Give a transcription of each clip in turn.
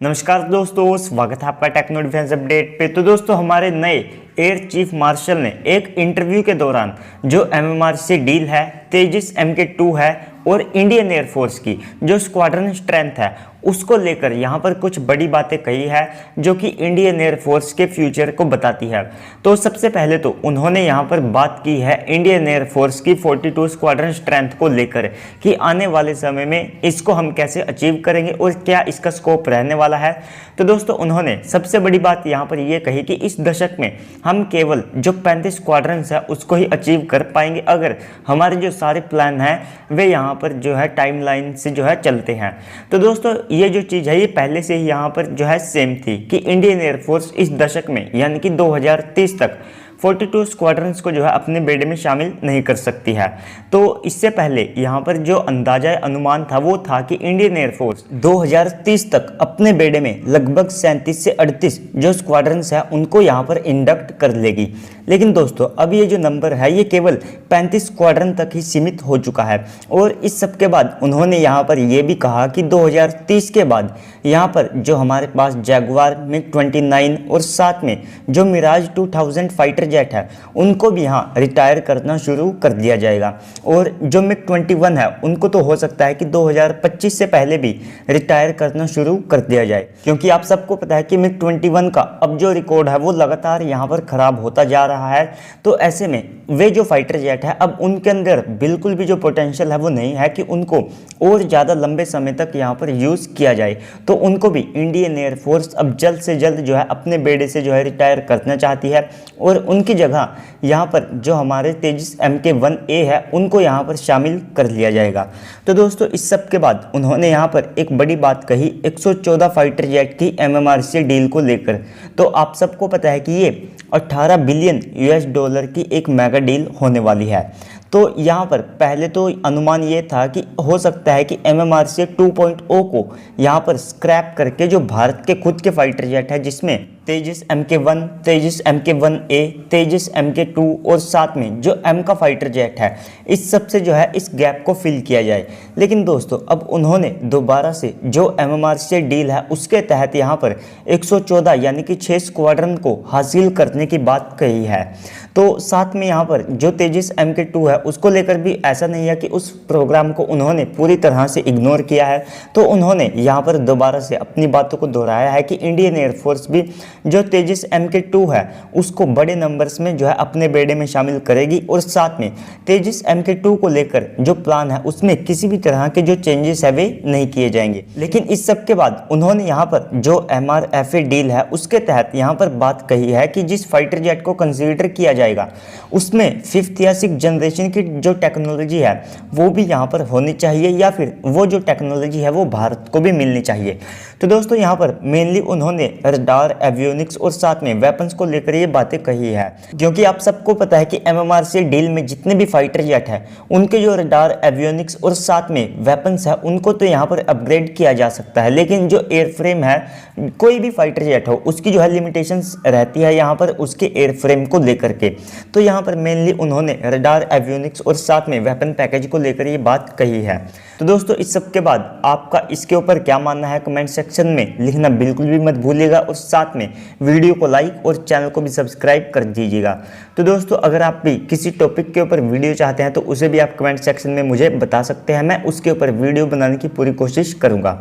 नमस्कार दोस्तों, स्वागत है आपका टेक्नो डिफेंस अपडेट पे। तो दोस्तों, हमारे नए एयर चीफ मार्शल ने एक इंटरव्यू के दौरान जो MMRC डील है, तेजस MK2 है और इंडियन एयरफोर्स की जो स्क्वाड्रन स्ट्रेंथ है उसको लेकर यहाँ पर कुछ बड़ी बातें कही है जो कि इंडियन एयरफोर्स के फ्यूचर को बताती है। तो सबसे पहले तो उन्होंने यहाँ पर बात की है इंडियन एयरफोर्स की 42 स्क्वाड्रन स्ट्रेंथ को लेकर कि आने वाले समय में इसको हम कैसे अचीव करेंगे और क्या इसका स्कोप रहने वाला है। तो दोस्तों, उन्होंने सबसे बड़ी बात यहाँ पर यह कही कि इस दशक में हम केवल जो 35 स्क्वाड्रंस है उसको ही अचीव कर पाएंगे अगर हमारे जो सारे प्लान हैं वे यहाँ पर जो है टाइमलाइन से जो है चलते हैं। तो दोस्तों, ये जो चीज़ है ये पहले से ही यहाँ पर जो है सेम थी कि इंडियन एयरफोर्स इस दशक में यानी कि 2030 तक 42 स्क्वाड्रंस को जो है अपने बेड़े में शामिल नहीं कर सकती है। तो इससे पहले यहाँ पर जो अंदाजा अनुमान था वो था कि इंडियन एयरफोर्स 2030 तक अपने बेड़े में लगभग 37 से 38 जो स्क्वाड्रंस है उनको यहाँ पर इंडक्ट कर लेगी। लेकिन दोस्तों, अब ये जो नंबर है ये केवल 35 स्क्वाड्रन तक ही सीमित हो चुका है। और इस सब के बाद उन्होंने यहाँ पर यह भी कहा कि 2030 के बाद यहाँ पर जो हमारे पास जैगुआर MiG-29 और साथ में जो मिराज 2000 फाइटर जेट है उनको भी यहाँ रिटायर करना शुरू कर दिया जाएगा। और जो MiG-21 है उनको तो हो सकता है कि 2025 से पहले भी रिटायर करना शुरू कर दिया जाए, क्योंकि आप सबको पता है कि MiG-21 का अब जो रिकॉर्ड है वो लगातार यहाँ पर खराब होता जा रहा है। तो ऐसे में वे जो फाइटर जेट है अब उनके अंदर बिल्कुल भी जो पोटेंशियल है वो नहीं है कि उनको और ज़्यादा लंबे समय तक यहाँ पर यूज़ किया जाए। तो उनको भी इंडियन एयरफोर्स अब जल्द से जल्द जो है अपने बेड़े से जो है रिटायर करना चाहती है और उनकी जगह यहाँ पर जो हमारे तेजस MK1A है उनको यहाँ पर शामिल कर लिया जाएगा। तो दोस्तों, इस सब के बाद उन्होंने यहाँ पर एक बड़ी बात कही 114 फाइटर जेट की MMRC डील को लेकर। तो आप सबको पता है कि ये 18 बिलियन US की एक मेगा डील होने वाली है। तो यहाँ पर पहले तो अनुमान ये था कि हो सकता है कि MMRC 2.0 को यहाँ पर स्क्रैप करके जो भारत के खुद के फाइटर जेट है जिसमें तेजस MK1, तेजस MK1A, तेजस MK2 और साथ में जो M का फाइटर जेट है इस सब से जो है इस गैप को फिल किया जाए। लेकिन दोस्तों, अब उन्होंने दोबारा से जो MMRC डील है उसके तहत यहाँ पर 114 यानी कि 6 स्क्वाड्रन को हासिल करने की बात कही है। तो साथ में यहाँ पर जो तेजस MK2 है उसको लेकर भी ऐसा नहीं है कि उस प्रोग्राम को उन्होंने पूरी तरह से इग्नोर किया है। तो उन्होंने यहाँ पर दोबारा से अपनी बातों को दोहराया है कि इंडियन एयरफोर्स भी जो तेजस MK2 है उसको बड़े नंबर्स में जो है अपने बेड़े में शामिल करेगी और साथ में तेजस MK2 को लेकर जो प्लान है उसमें किसी भी तरह के जो चेंजेस है वे नहीं किए जाएंगे। लेकिन इस सब के बाद उन्होंने यहाँ पर जो MRFA डील है उसके तहत यहाँ पर बात कही है कि जिस फाइटर जेट को कंसीडर किया जाएगा उसमें 5th या 6th जनरेशन की जो टेक्नोलॉजी है वो भी यहाँ पर होनी चाहिए या फिर वो जो टेक्नोलॉजी है वो भारत को भी मिलनी चाहिए। तो दोस्तों, यहाँ पर मेनली उन्होंने रडार, एवियोनिक्स और साथ में वेपन्स को लेकर ये बातें कही है, क्योंकि आप सबको पता है कि MMRC डील में जितने भी फाइटर जेट है उनके जो रडार, एवियोनिक्स और साथ में वेपन्स है उनको तो यहाँ पर अपग्रेड किया जा सकता है। लेकिन जो एयरफ्रेम है, कोई भी फाइटर जेट हो उसकी जो है लिमिटेशंस रहती है यहाँ पर उसके एयरफ्रेम को लेकर के। तो यहाँ पर मेनली उन्होंने रडार, एवियोनिक्स और साथ में वेपन पैकेज को लेकर ये बात कही है। तो दोस्तों, इस सब के बाद आपका इसके ऊपर क्या मानना है कमेंट सेक्शन में लिखना बिल्कुल भी मत भूलिएगा और साथ में वीडियो को लाइक और चैनल को भी सब्सक्राइब कर दीजिएगा। तो दोस्तों, अगर आप भी किसी टॉपिक के ऊपर वीडियो चाहते हैं तो उसे भी आप कमेंट सेक्शन में मुझे बता सकते हैं, मैं उसके ऊपर वीडियो बनाने की पूरी कोशिश करूँगा।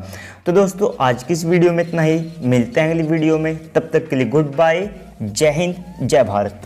तो दोस्तों, आज की इस वीडियो में इतना ही, मिलते हैं अगली वीडियो में, तब तक के लिए गुड बाय, जय हिंद, जय भारत।